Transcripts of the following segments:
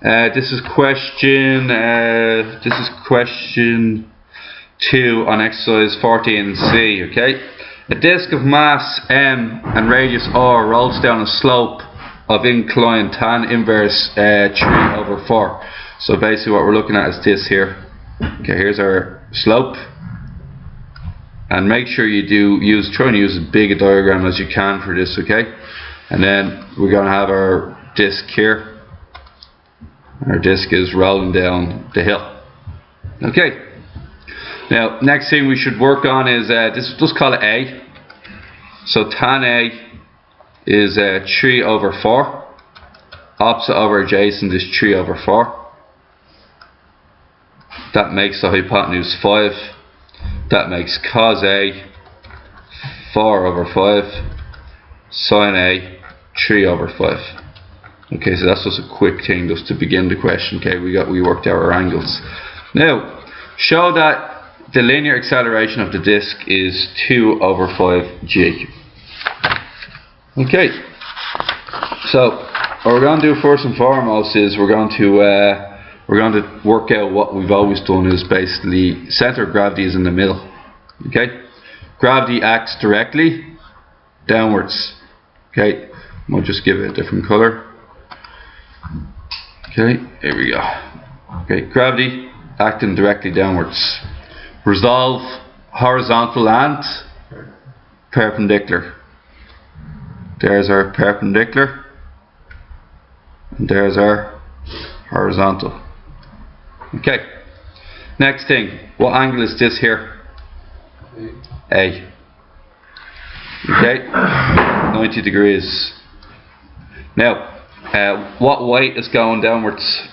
This is question 2 on exercise 14C. Okay, a disc of mass m and radius r rolls down a slope of incline tan inverse 3/4. So basically what we're looking at is this here. Okay, here's our slope, and make sure you try and use as big a diagram as you can for this. Okay, and then we're going to have our disc here. Our disc is rolling down the hill. Okay, now next thing we should work on is just call it A. So tan A is 3/4. Opposite over adjacent is 3/4. That makes the hypotenuse 5. That makes cos A 4/5. Sin A 3/5. Okay, so that's just a quick thing just to begin the question. Okay, we worked out our angles. Now, show that the linear acceleration of the disk is 2/5g. Okay, so what we're going to do first and foremost is we're going to work out what we've always done, is basically center of gravity is in the middle. Okay, gravity acts directly downwards. Okay, we'll just give it a different color. Okay, here we go. Okay, gravity acting directly downwards. Resolve horizontal and perpendicular. There's our perpendicular, and there's our horizontal. Okay, next thing, what angle is this here? A. Okay, 90 degrees. Now, what weight is going downwards?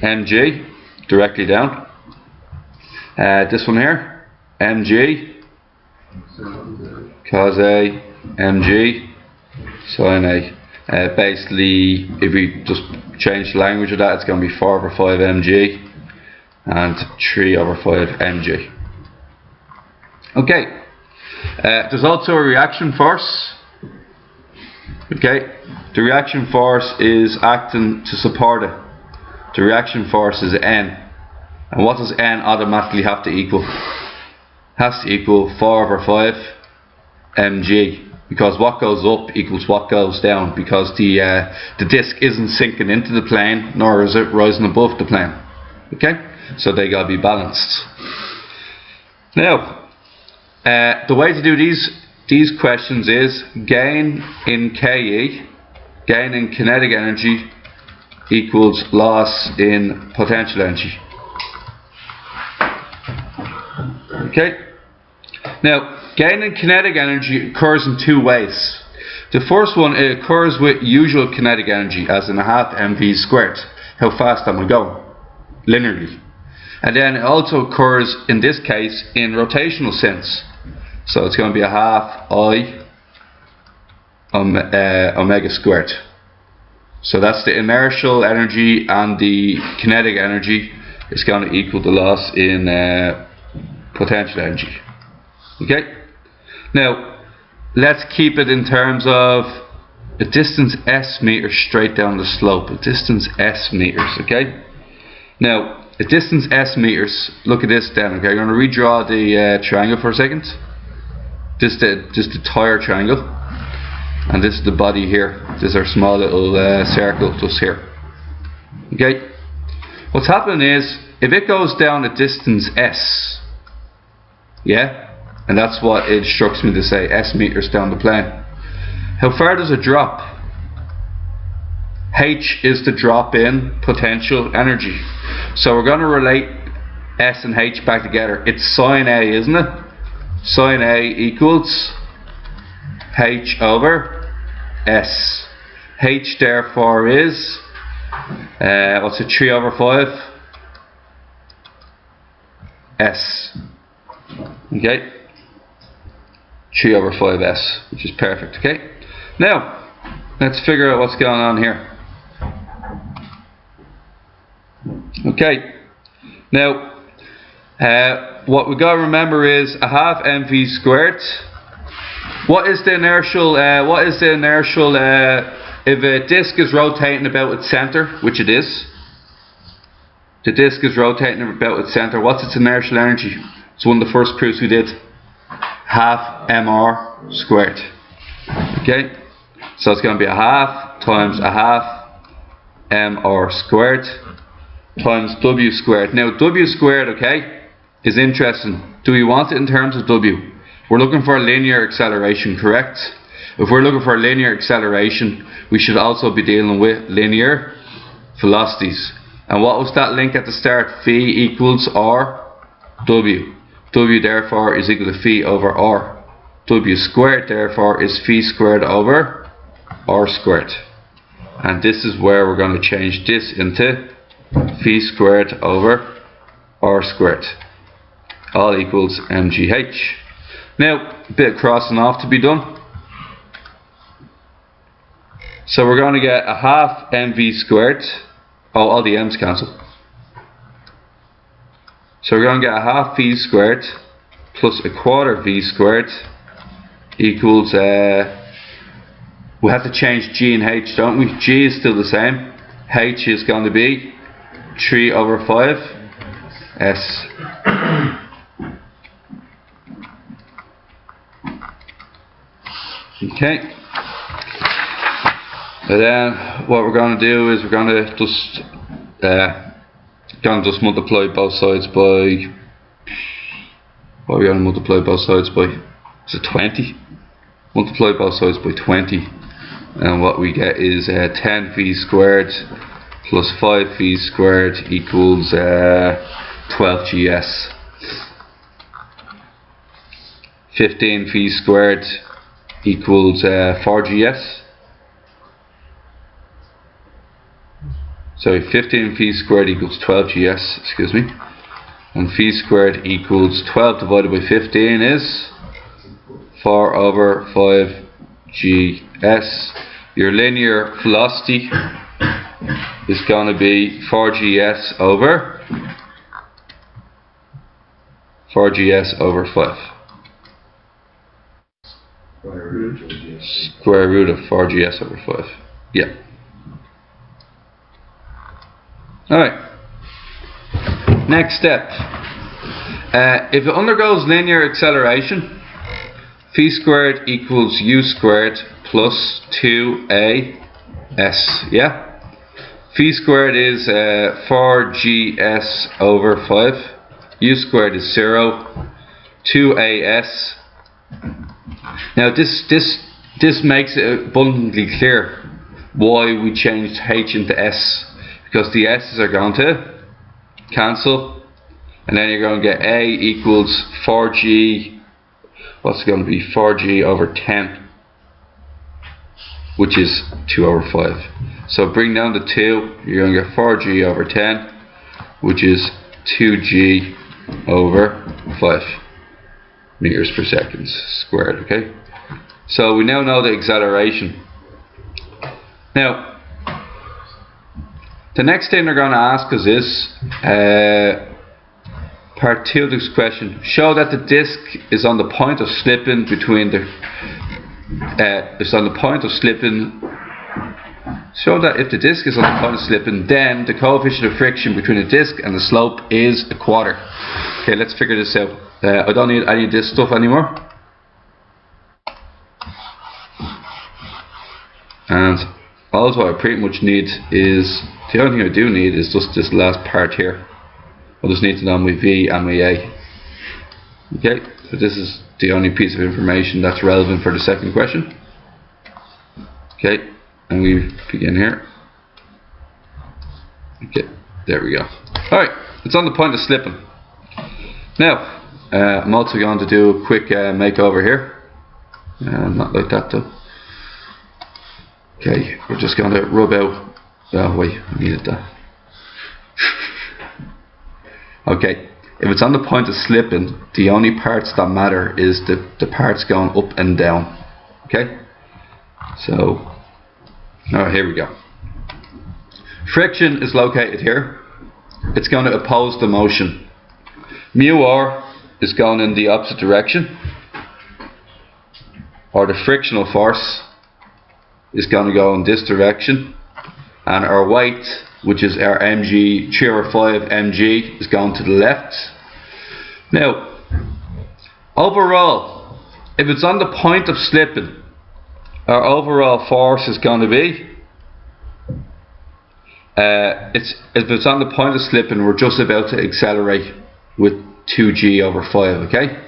mg, directly down. This one here, mg, cos A, mg, sin A. Basically, if we just change the language of that, it's going to be 4/5 mg and 3/5 mg. Okay, there's also a reaction force. Okay, the reaction force is acting to support it. The reaction force is N. And what does N automatically have to equal? Has to equal 4/5 mg, because what goes up equals what goes down, because the disc isn't sinking into the plane, nor is it rising above the plane. Okay, so they gotta be balanced. Now, the way to do these questions is gain in KE, gain in kinetic energy, equals loss in potential energy. Okay, now gain in kinetic energy occurs in two ways. The first one, it occurs with usual kinetic energy, as in 1/2 mv². How fast am I going? Linearly. And then it also occurs in this case in rotational sense. So it's going to be 1/2 I omega squared. So that's the inertial energy, and the kinetic energy is going to equal the loss in potential energy. Okay, now let's keep it in terms of a distance s meters straight down the slope. A distance s meters. Okay, now a distance s meters, look at this then. Okay, I'm going to redraw the triangle for a second. Just the tire triangle, and this is the body here. This is our small little circle just here. Okay, what's happening is, if it goes down a distance s, yeah, and that's what it instructs me to say, s meters down the plane, how far does it drop? H is the drop in potential energy. So we're going to relate s and h back together. It's sin A, isn't it? Sin A equals h over s. H therefore is what's it, 3/5 s. Okay, 3/5 s, which is perfect. Okay, now let's figure out what's going on here. Okay, now what we got to remember is 1/2 mv². What is the inertial if a disk is rotating about its center, which it is, the disk is rotating about its center, what's its inertial energy? It's one of the first proofs we did. Half mr squared. Okay? So it's going to be a half times a half mr squared times w squared. Now w squared, okay, is interesting. Do we want it in terms of w? We're looking for a linear acceleration, correct? If we're looking for a linear acceleration, we should also be dealing with linear velocities. And what was that link at the start? Phi equals r w. W therefore is equal to phi over r. W squared therefore is phi squared over r squared. And this is where we're going to change this into phi squared over r squared. All equals mgh. Now, a bit of crossing off to be done. So we're going to get a half mv squared. Oh, all the m's cancel. So we're going to get a half v squared plus a quarter v squared equals, we have to change g and h, don't we? G is still the same. H is going to be 3 over 5 s. Okay. And then what we're going to do is we're going to just multiply both sides by, what are we going to multiply both sides by? Is it 20? Multiply both sides by 20, and what we get is 10v squared plus 5v squared equals 12gs. 15v squared equals 4gs. Sorry, 15phi squared equals 12gs, excuse me. And phi squared equals 12 divided by 15 is 4 over 5gs. Your linear velocity is going to be 4gs over 5. Square root of 4gs over 5. Yeah. Alright, next step. If it undergoes linear acceleration, phi squared equals u squared plus 2as. Yeah? Phi squared is 4gs over 5. U squared is 0. 2as. Now this makes it abundantly clear why we changed h into s. Because the s's are going to cancel, and then you're going to get a equals 4g, what's it going to be, 4g over 10, which is 2 over 5. So bring down the 2, you're going to get 4g over 10, which is 2g over 5 meters per second squared, okay? So we now know the acceleration. Now, the next thing they're going to ask us is, part 2 of this question, show that the disk is on the point of slipping between the, show that if the disk is on the point of slipping, then the coefficient of friction between the disk and the slope is a quarter. Okay, let's figure this out. I don't need any of this stuff anymore. And also I pretty much need is, the only thing I do need is just this last part here. I just need to know my V and my A. Okay, so this is the only piece of information that's relevant for the second question. Okay, and we begin here. Okay, there we go. Alright, it's on the point of slipping. Now, I'm also going to do a quick makeover here. Not like that though. Okay, we're just going to rub out. Oh wait, I needed that. Okay, if it's on the point of slipping, the only parts that matter is the parts going up and down. Okay? So, alright, here we go. Friction is located here. It's going to oppose the motion. Mu r is going in the opposite direction, or the frictional force is going to go in this direction, and our weight, which is our mg, 3 over 5 mg, is going to the left. Now, overall, if it's on the point of slipping, our overall force is going to be, if it's on the point of slipping, we're just about to accelerate with 2g over 5, okay?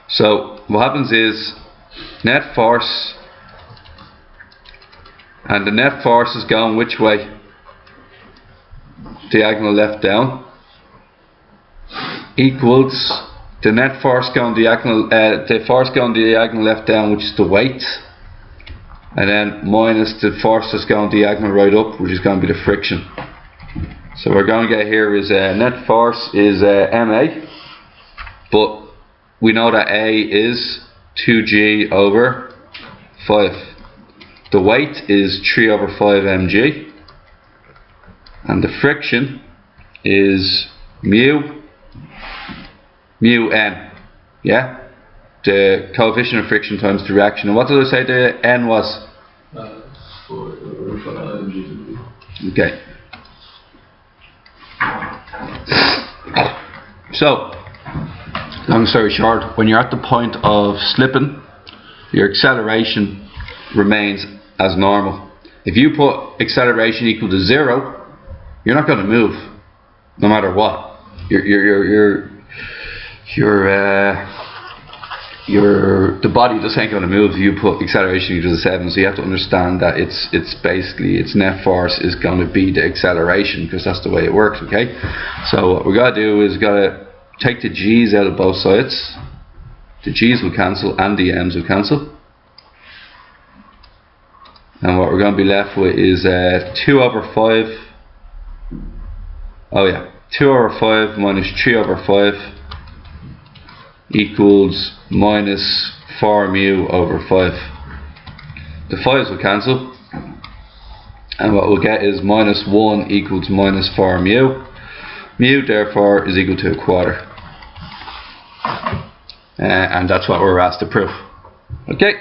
So what happens is net force, and the net force is going which way? Diagonal left down, equals the net force going diagonal, the force going diagonal left down, which is the weight, and then minus the force that's going diagonal right up, which is going to be the friction. So we're going to get here is net force is ma, but we know that A is 2g over 5. The weight is 3 over 5 mg, and the friction is mu n, yeah? The coefficient of friction times the reaction. And what did I say the n was? 4 over 5 mg. Okay. So, long story short, when you're at the point of slipping, your acceleration remains as normal. If you put acceleration equal to 0, you're not going to move, no matter what. The body just ain't going to move if you put acceleration equal to 7. So you have to understand that it's basically its net force is going to be the acceleration, because that's the way it works. Okay. So what we got to do is got to take the g's out of both sides. The g's will cancel and the m's will cancel. And what we're going to be left with is 2 over 5. Oh yeah, 2 over 5 minus 3 over 5 equals minus 4 mu over 5. The 5's will cancel, and what we'll get is minus 1 equals minus 4 mu. Mu therefore is equal to a quarter. And that's what we're asked to prove. Okay.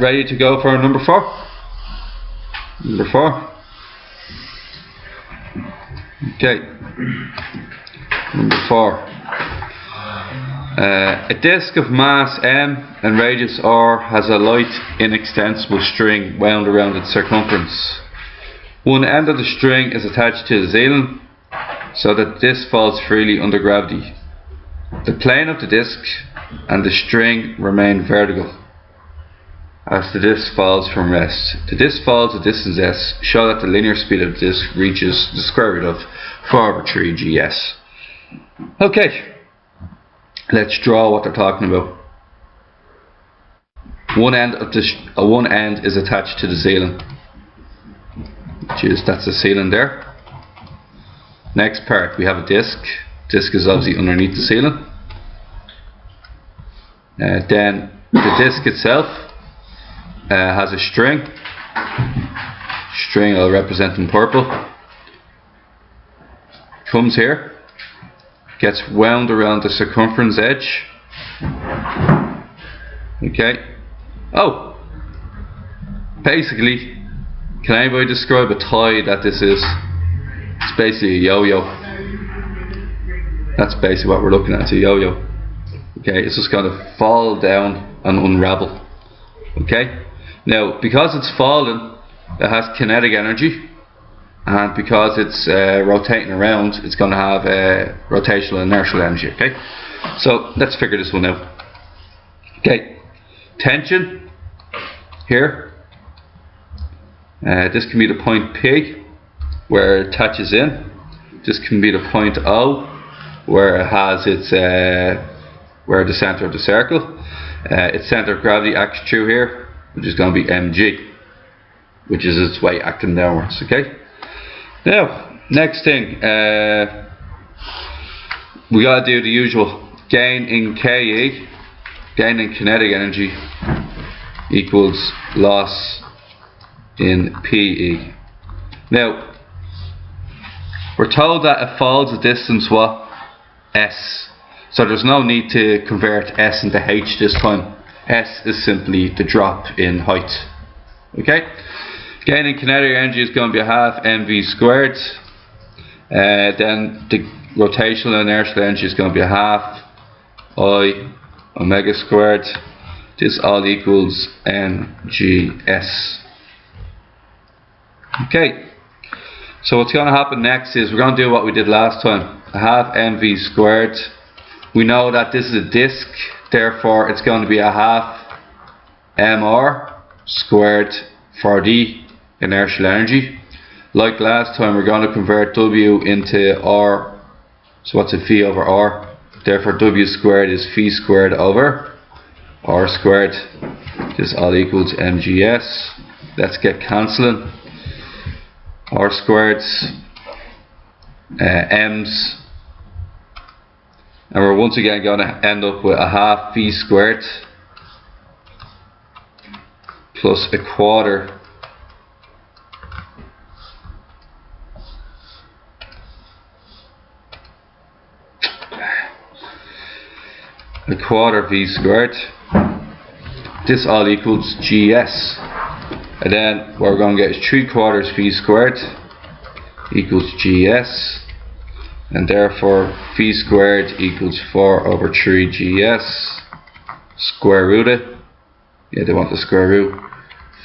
Ready to go for number 4? Number 4. Okay. Number 4. A disc of mass m and radius r has a light inextensible string wound around its circumference. One end of the string is attached to the xylem so that this falls freely under gravity. The plane of the disc and the string remain vertical as the disc falls from rest. The disc falls a distance s, show that the linear speed of the disc reaches the square root of 4 over 3 gs. Okay, let's draw what they're talking about. One end is attached to the xylem, that's the xylem there. Next part, we have a disc. Disc is obviously underneath the xylem. Then the disc itself has a string. String I'll represent in purple. Comes here, gets wound around the circumference edge. Okay. Oh, basically, can anybody describe a tie that this is? It's basically a yo-yo. That's basically what we're looking at. It's a yo-yo. Okay, it's just going to fall down and unravel. Okay. Now, because it's fallen, it has kinetic energy, and because it's rotating around, it's going to have rotational inertial energy. Okay. So let's figure this one out. Okay. Tension here. This can be the point P where it attaches in. This can be the point O where it has its where the center of the circle. Its center of gravity acts through here, which is going to be mg, which is its weight acting downwards. Okay. Now, next thing, we got to do the usual. Gain in Ke, gain in kinetic energy, equals loss in Pe. Now, we're told that it falls a distance what? S. So there's no need to convert S into H this time. S is simply the drop in height. Okay? Gain in kinetic energy is going to be half mv squared. Then the rotational inertial energy is going to be half I omega squared. This all equals mgs. Okay. So what's going to happen next is we're going to do what we did last time. Half mv squared. We know that this is a disk, therefore it's going to be a half mr squared for the inertial energy. Like last time, we're going to convert W into R. So what's a phi over R? Therefore W squared is phi squared over R squared. This all equals mgs. Let's get cancelling. R squareds, m's, and we're once again going to end up with a half phi squared plus a quarter v squared. This all equals gs. And then what we're going to get is 3/4 phi squared equals gs. And therefore phi squared equals 4 over 3 gs. Square root it. Yeah, they want the square root.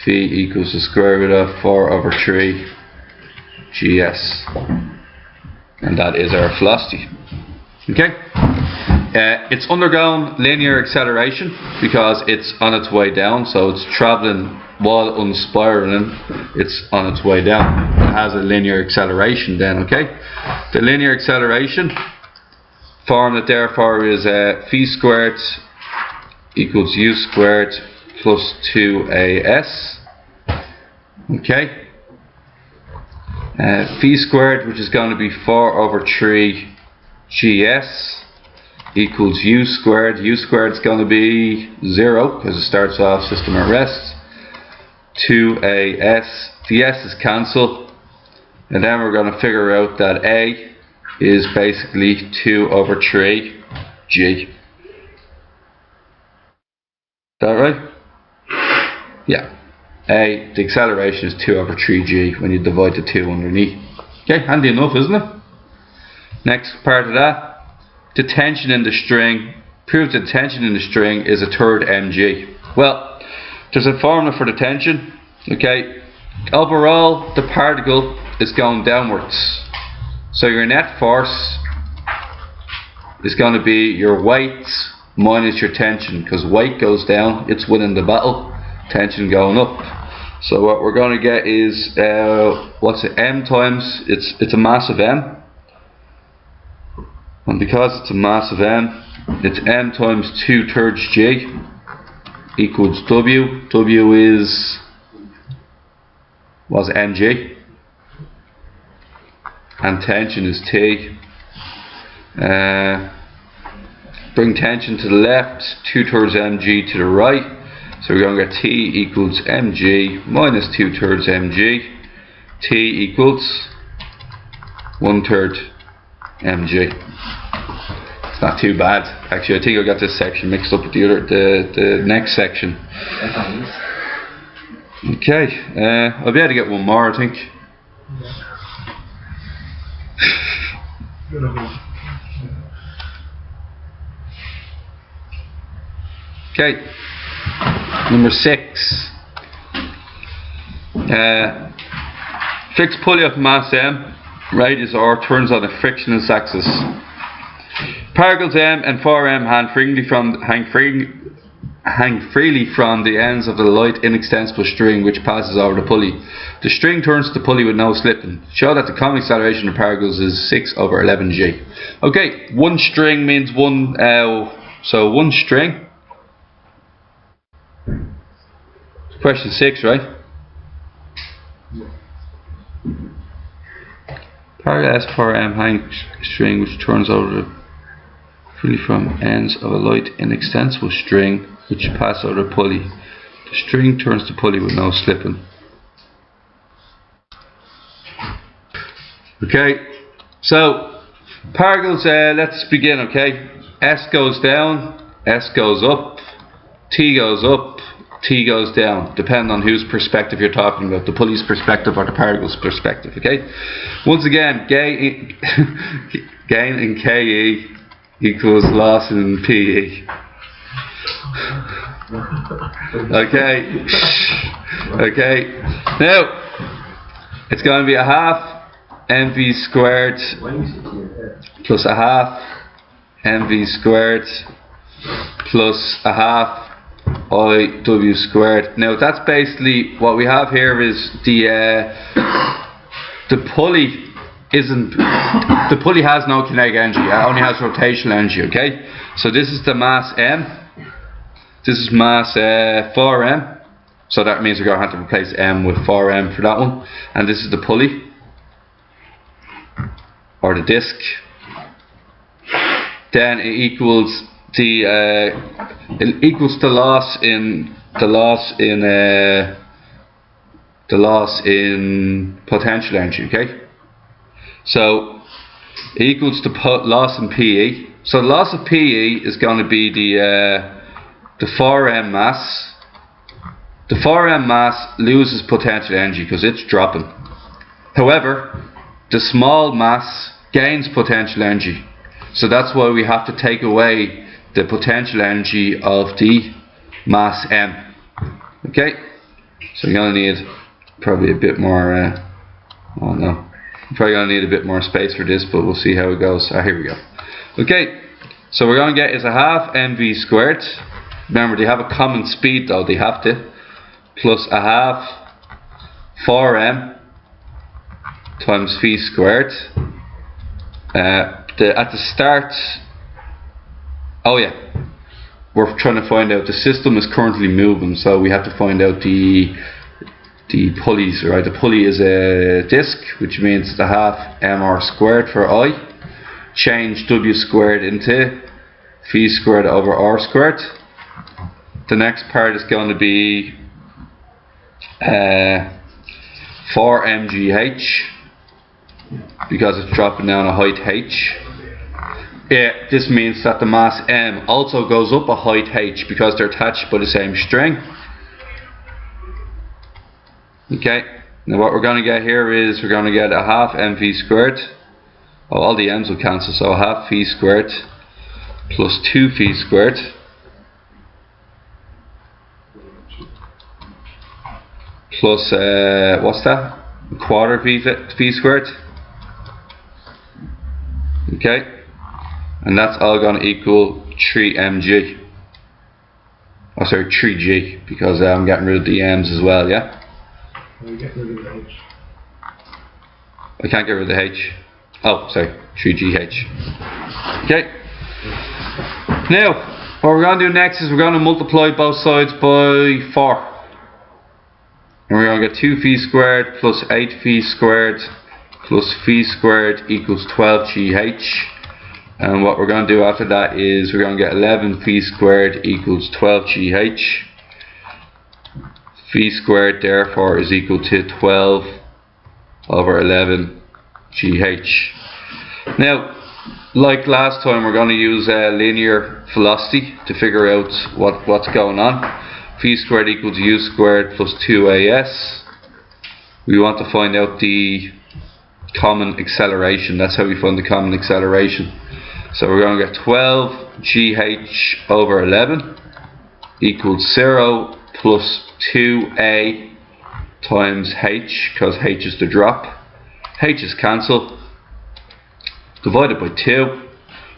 Phi equals the square root of 4 over 3 gs. And that is our velocity. Okay? It's undergone linear acceleration because it's on its way down, so it's travelling while unspiraling, it's on its way down. It has a linear acceleration then, okay? The linear acceleration formula therefore is phi squared equals u squared plus 2as. Okay? Phi squared, which is going to be 4 over 3 gs, equals u squared. U squared is going to be 0 because it starts off system at rest. 2as. The s is cancelled, and then we're going to figure out that a is basically 2 over 3 g. Is that right? Yeah. A, the acceleration is 2 over 3 g when you divide the 2 underneath. Okay, handy enough, isn't it? Next part of that, the tension in the string. Proves that tension in the string is a third mg. Well, there's a formula for the tension. Okay, overall the particle is going downwards, so your net force is going to be your weight minus your tension, because weight goes down, it's winning the battle, tension going up. So what we're going to get is what's it, m times, it's a mass of m, and because it's a mass of m, it's m times 2/3 g equals w. W was mg, and tension is T. Bring tension to the left, 2/3 mg to the right, so we're going to get T equals mg minus 2/3 mg. T equals 1/3 mg. It's not too bad. Actually, I think I got this section mixed up with the next section. Okay, I'll be able to get one more, I think. Okay, number 6. Fixed pulley of mass m, radius r, turns on a frictionless axis. Particles m and 4m hang freely from the ends of the light inextensible string which passes over the pulley. The string turns to the pulley with no slipping. Show that the common acceleration of particles is 6 over 11g. Okay, one string means one, so one string. Question 6, right? Particle S4M hang string which turns over freely from ends of a light inextensible string which pass over the pulley. The string turns the pulley with no slipping. Okay, so particles, let's begin, okay? S goes down, S goes up, T goes up, T goes down, depending on whose perspective you're talking about, the pulley's perspective or the particle's perspective, okay? Once again, gain in KE equals loss in PE. Okay. Okay. Now, it's going to be a half mv squared plus a half mv squared plus a half IW squared. Now that's basically what we have here is the pulley has no kinetic energy, it only has rotational energy, okay? So this is the mass M, this is mass 4M, so that means we're going to have to replace M with 4M for that one, and this is the pulley or the disc. Then it equals the loss in potential energy, okay? So it equals the loss in PE. So the loss of PE is going to be the 4M mass. The 4M mass loses potential energy because it's dropping. However, the small mass gains potential energy. So that's why we have to take away the potential energy of the mass M. Okay? So you're going to need probably a bit more, oh no. Probably going to need a bit more space for this, but we'll see how it goes. Here we go. Okay, so we're going to get is a half mv squared. Remember, they have a common speed though, they have to. Plus a half 4m times v squared. At the start, oh yeah, we're trying to find out, the system is currently moving, so we have to find out the pulleys, right? The pulley is a disc, which means the half mr squared for I. Change w squared into v squared over r squared. The next part is going to be 4mgh, because it's dropping down a height h. This means that the mass m also goes up a height h because they're attached by the same string. Okay, now what we're going to get here is we're going to get a half mv squared. Oh, all the m's will cancel, so a half v squared plus 2v squared plus what's that? A quarter v squared. Okay, and that's all going to equal 3mg. Oh, sorry, 3g, because I'm getting rid of the m's as well, yeah? You get rid of the H. I can't get rid of the h. Oh, sorry, 3gh. Okay. Now, what we're going to do next is we're going to multiply both sides by 4. And we're going to get 2v squared plus 8v squared plus v squared equals 12gh. And what we're going to do after that is we're going to get 11v squared equals 12gh. V squared therefore is equal to 12 over 11 gh. Now, like last time, we're going to use linear velocity to figure out what's going on. V squared equals u squared plus 2as. We want to find out the common acceleration. That's how we find the common acceleration. So we're going to get 12 gh over 11 equals 0 plus 2a times h, because h is the drop. H is cancelled. Divided by 2.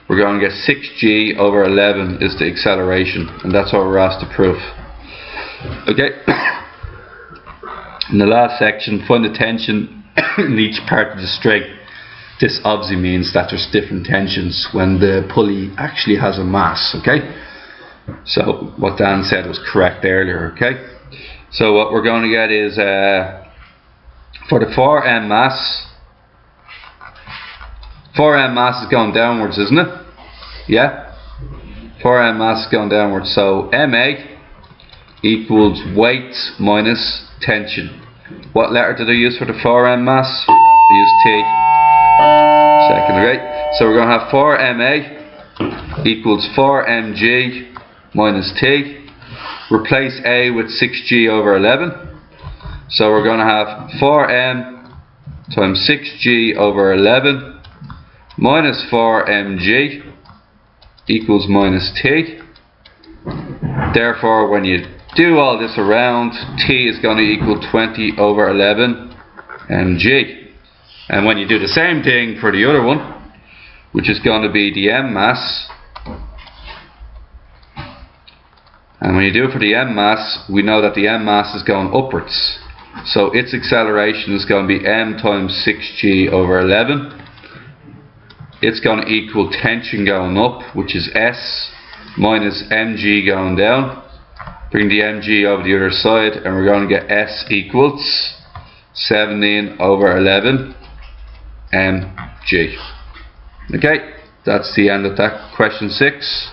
We're going to get 6g over 11 is the acceleration, and that's what we're asked to prove. Okay. In the last section, find the tension in each part of the string. This obviously means that there's different tensions when the pulley actually has a mass, okay? So what Dan said was correct earlier, okay? So what we're going to get is for the 4m mass is going downwards, isn't it? Yeah? 4m mass is going downwards, so ma equals weight minus tension. What letter did I use for the 4m mass? I used T. Second, right? So we're going to have 4ma equals 4mg minus T. replace A with 6g over 11. So we're going to have 4m times 6g over 11 minus 4mg equals minus t. Therefore, when you do all this around, t is going to equal 20 over 11 mg. And when you do the same thing for the other one, which is going to be the m mass, and when you do it for the m mass, we know that the m mass is going upwards. So its acceleration is going to be m times 6g over 11. It's going to equal tension going up, which is S, minus mg going down. Bring the mg over the other side, and we're going to get S equals 17 over 11 mg. Okay, that's the end of that question 6.